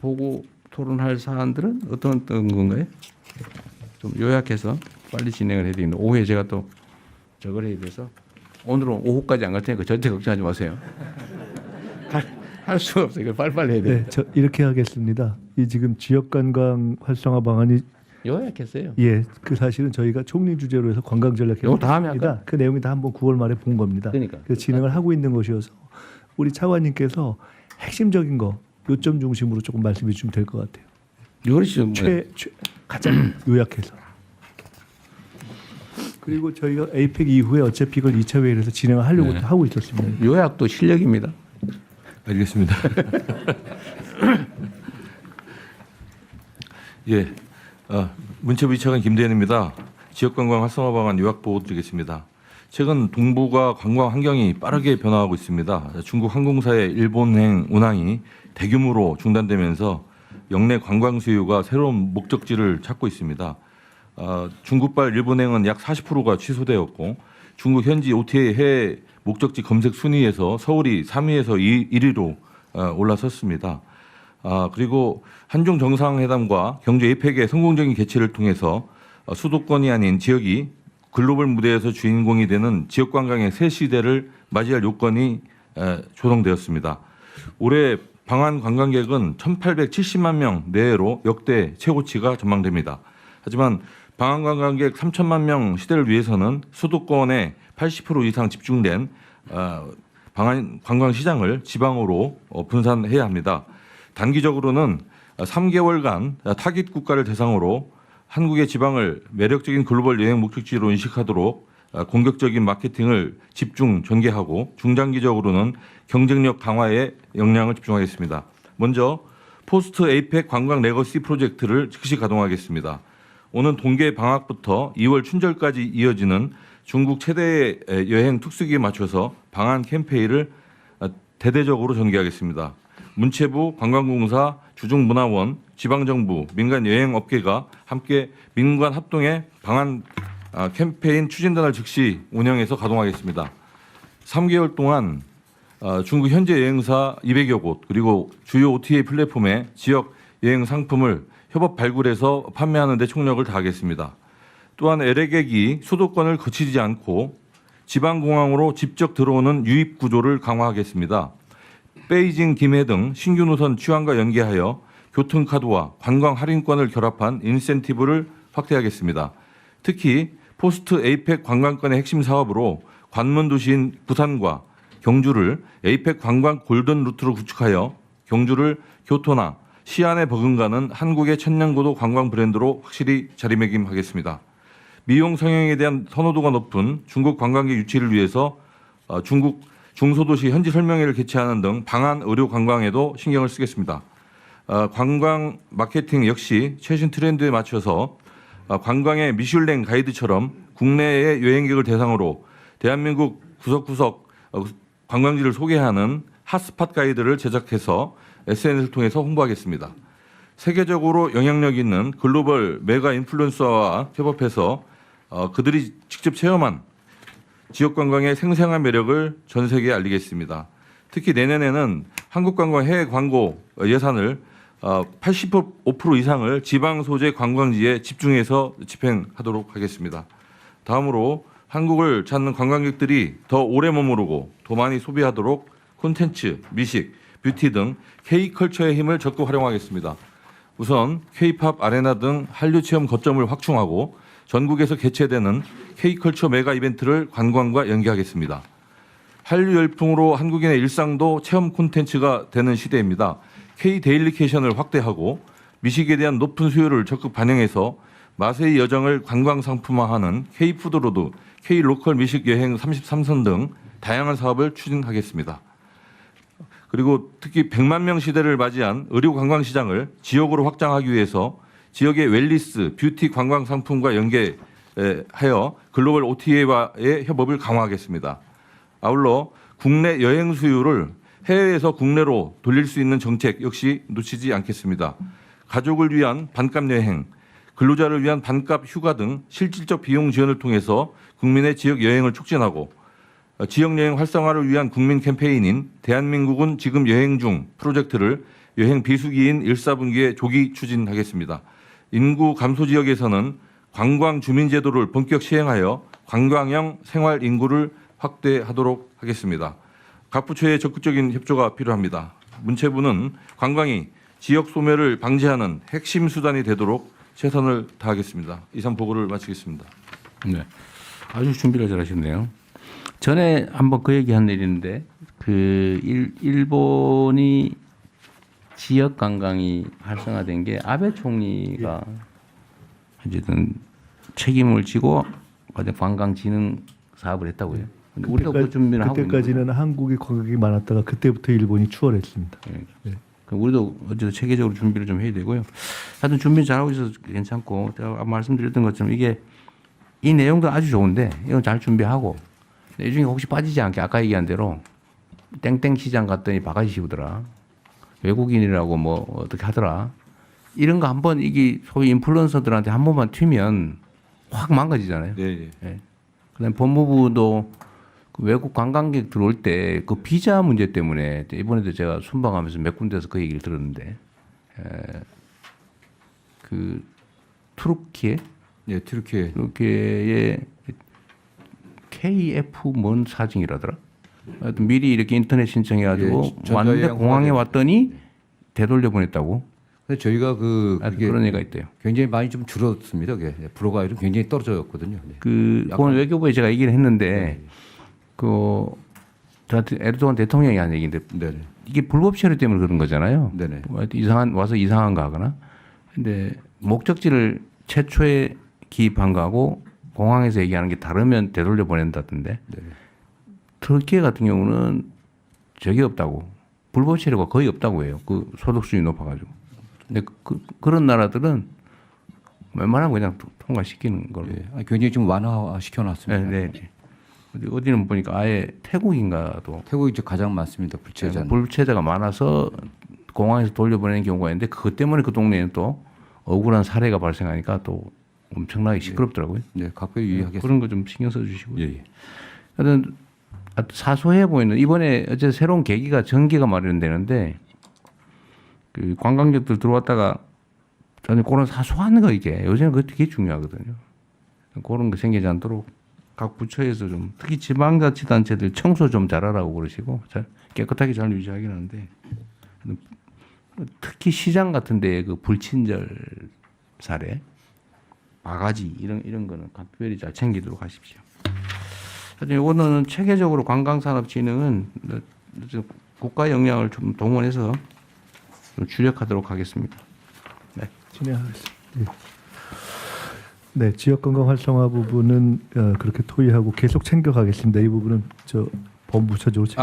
보고 토론할 사안들은 어떤 건가요? 좀 요약해서 빨리 진행을 해야 되겠는데 오후에 제가 또 저걸 해야 돼서 오늘은 오후까지 안 갈 테니까 절대 걱정하지 마세요. 할 수가 없어요. 이걸 빨리빨리 해야 돼요. 네, 저 이렇게 하겠습니다. 이 지금 지역관광 활성화 방안이 요약했어요. 예, 그 사실은 저희가 총리 주제로 해서 관광 전략 요거 다음에 할까요? 그 내용이 다 한번 9월 말에 본 겁니다. 그러니까. 그래서 진행을 하고 있는 것이어서 우리 차관님께서 핵심적인 거 요점 중심으로 조금 말씀해 주시면 될 것 같아요. 이것이 뭐 가장 요약해서. 그리고 저희가 에이펙 이후에 어차피 이걸 2차 회의에서 진행을 하려고 네. 하고 있었습니다. 요약도 실력입니다. 알겠습니다. 예, 문체부 2차관 김대현입니다. 지역관광 활성화 방안 요약 보고 드리겠습니다. 최근 동북아 관광 환경이 빠르게 변화하고 있습니다. 중국 항공사의 일본행 운항이 대규모로 중단되면서 역내 관광 수요가 새로운 목적지를 찾고 있습니다. 중국발 일본행은 약 40%가 취소되었고 중국 현지 OTA 해외 목적지 검색 순위에서 서울이 3위에서 1위로 올라섰습니다. 그리고 한중 정상회담과 경제 에이펙의 성공적인 개최를 통해서 수도권이 아닌 지역이 글로벌 무대에서 주인공이 되는 지역 관광의 새 시대를 맞이할 요건이 조성되었습니다. 올해 방한 관광객은 1,870만 명 내외로 역대 최고치가 전망됩니다. 하지만 방한 관광객 3천만 명 시대를 위해서는 수도권에 80% 이상 집중된 방한 관광 시장을 지방으로 분산해야 합니다. 단기적으로는 3개월간 타깃 국가를 대상으로 한국의 지방을 매력적인 글로벌 여행 목적지로 인식하도록 공격적인 마케팅을 집중 전개하고 중장기적으로는 경쟁력 강화에 역량을 집중하겠습니다. 먼저 포스트 에이펙 관광 레거시 프로젝트를 즉시 가동하겠습니다. 오는 동계 방학부터 2월 춘절까지 이어지는 중국 최대의 여행 특수기에 맞춰서 방한 캠페인을 대대적으로 전개하겠습니다. 문체부, 관광공사, 주중문화원, 지방정부, 민간 여행업계가 함께 민관 합동의 방한 캠페인 추진단을 즉시 운영해서 가동하겠습니다. 3개월 동안 중국 현재 여행사 200여 곳 그리고 주요 OTA 플랫폼의 지역 여행 상품을 협업 발굴해서 판매하는 데 총력을 다하겠습니다. 또한 LA객이 수도권을 거치지 않고 지방공항으로 직접 들어오는 유입 구조를 강화하겠습니다. 베이징, 김해 등 신규 노선 취항과 연계하여 교통카드와 관광 할인권을 결합한 인센티브를 확대하겠습니다. 특히 포스트 에이펙 관광권의 핵심 사업으로 관문 도시인 부산과 경주를 에이펙 관광 골든 루트로 구축하여 경주를 교토나 시안에 버금가는 한국의 천년고도 관광 브랜드로 확실히 자리매김하겠습니다. 미용 성형에 대한 선호도가 높은 중국 관광객 유치를 위해서 중국 중소도시 현지 설명회를 개최하는 등 방한 의료 관광에도 신경을 쓰겠습니다. 관광 마케팅 역시 최신 트렌드에 맞춰서 관광의 미슐랭 가이드처럼 국내의 여행객을 대상으로 대한민국 구석구석 관광지를 소개하는 핫스팟 가이드를 제작해서 SNS를 통해서 홍보하겠습니다. 세계적으로 영향력 있는 글로벌 메가 인플루언서와 협업해서 그들이 직접 체험한 지역관광의 생생한 매력을 전 세계에 알리겠습니다. 특히 내년에는 한국관광 해외 광고 예산을 85% 이상을 지방 소재 관광지에 집중해서 집행하도록 하겠습니다. 다음으로 한국을 찾는 관광객들이 더 오래 머무르고 더 많이 소비하도록 콘텐츠, 미식, 뷰티 등 K컬처의 힘을 적극 활용하겠습니다. 우선 K-팝 아레나 등 한류 체험 거점을 확충하고 전국에서 개최되는 K컬처 메가 이벤트를 관광과 연계하겠습니다. 한류 열풍으로 한국인의 일상도 체험 콘텐츠가 되는 시대입니다. K-데일리케이션을 확대하고 미식에 대한 높은 수요를 적극 반영해서 맛의 여정을 관광 상품화하는 K-푸드로드, K-로컬 미식 여행 33선 등 다양한 사업을 추진하겠습니다. 그리고 특히 100만 명 시대를 맞이한 의료 관광 시장을 지역으로 확장하기 위해서 지역의 웰리스, 뷰티 관광 상품과 연계하여 글로벌 OTA와의 협업을 강화하겠습니다. 아울러 국내 여행 수요를 해외에서 국내로 돌릴 수 있는 정책 역시 놓치지 않겠습니다. 가족을 위한 반값 여행, 근로자를 위한 반값 휴가 등 실질적 비용 지원을 통해서 국민의 지역 여행을 촉진하고 지역 여행 활성화를 위한 국민 캠페인인 대한민국은 지금 여행 중 프로젝트를 여행 비수기인 1, 4분기에 조기 추진하겠습니다. 인구 감소 지역에서는 관광 주민 제도를 본격 시행하여 관광형 생활 인구를 확대하도록 하겠습니다. 각 부처의 적극적인 협조가 필요합니다. 문체부는 관광이 지역 소멸을 방지하는 핵심 수단이 되도록 최선을 다하겠습니다. 이상 보고를 마치겠습니다. 네. 아주 준비를 잘하셨네요. 전에 한번 그 얘기한 일인데 그 일본이 지역 관광이 활성화된 게 아베 총리가 어쨌든 책임을 지고 관광 진흥 사업을 했다고요. 근데 우리도 그 준비를 하고 있는 그때까지는 한국이 관광이 많았다가 그때부터 일본이 추월했습니다. 거예요. 네. 그럼 우리도 어쨌든 체계적으로 준비를 좀 해야 되고요. 하여튼 준비 잘하고 있어서 괜찮고 제가 아까 말씀드렸던 것처럼 이게 이 내용도 아주 좋은데 이건 잘 준비하고 이 중에 혹시 빠지지 않게 아까 얘기한 대로 땡땡 시장 갔더니 바가지 씌우더라. 외국인이라고 뭐 어떻게 하더라. 이런 거 한번 이게 소위 인플루언서들한테 한 번만 튀면 확 망가지잖아요. 네. 예. 그다음에 법무부도 그 외국 관광객 들어올 때 그 비자 문제 때문에 이번에도 제가 순방하면서 몇 군데서 그 얘기를 들었는데 그 투르키에 네, 튀르키예. 투르키의 KF 뭔 사증이라더라. 하여튼 미리 이렇게 인터넷 신청해가지고 예, 왔는데 전자여행 공항에 허가제. 왔더니 되돌려 보냈다고. 근데 저희가 하여튼 그게 그런 애가 있대요. 굉장히 많이 좀 줄었습니다. 그게 불허가율은 굉장히 떨어졌거든요. 네. 그건 외교부에 제가 얘기를 했는데 그 저한테 에르도안 대통령이 한 얘기인데 네네. 이게 불법 체류 때문에 그런 거잖아요. 네네. 와서 이상한 거 하거나. 근데 목적지를 최초에 기입한 거하고 공항에서 얘기하는 게 다르면 되돌려 보낸다던데. 네네. 터키 같은 경우는 적이 없다고. 불법 체류가 거의 없다고 해요. 그 소득 수준이 높아가지고. 근데 그런 나라들은 웬만하면 그냥 통과시키는 걸로. 예. 굉장히 좀 완화시켜놨습니다. 네, 네. 어디는 보니까 아예 태국인가도 태국이 이제 가장 많습니다. 불체자. 불체자가 많아서 공항에서 돌려보내는 경우가 있는데 그것 때문에 그 동네에는 또 억울한 사례가 발생하니까 또 엄청나게 시끄럽더라고요. 네, 각별히 유의하겠습니다. 그런 거 좀 신경 써주시고. 예, 예. 하여튼 사소해 보이는 이번에 어제 새로운 계기가 전기가 마련되는데 그 관광객들 들어왔다가 저는 그런 사소한 거 이게 요새는 그게 되게 중요하거든요. 그런 거 생기지 않도록 각 부처에서 좀 특히 지방자치단체들 청소 좀 잘하라고 그러시고 잘 깨끗하게 잘 유지하긴 하는데 특히 시장 같은 데에 그 불친절 사례 바가지 이런 거는 각별히 잘 챙기도록 하십시오. 하여튼 이거는 체계적으로 관광산업 진흥은 국가 역량을 좀 동원해서 좀 주력하도록 하겠습니다. 네. 진행하겠습니다. 예. 네, 지역 관광 활성화 부분은 그렇게 토의하고 계속 챙겨가겠습니다. 이 부분은 저 법무부처적으로 챙겨.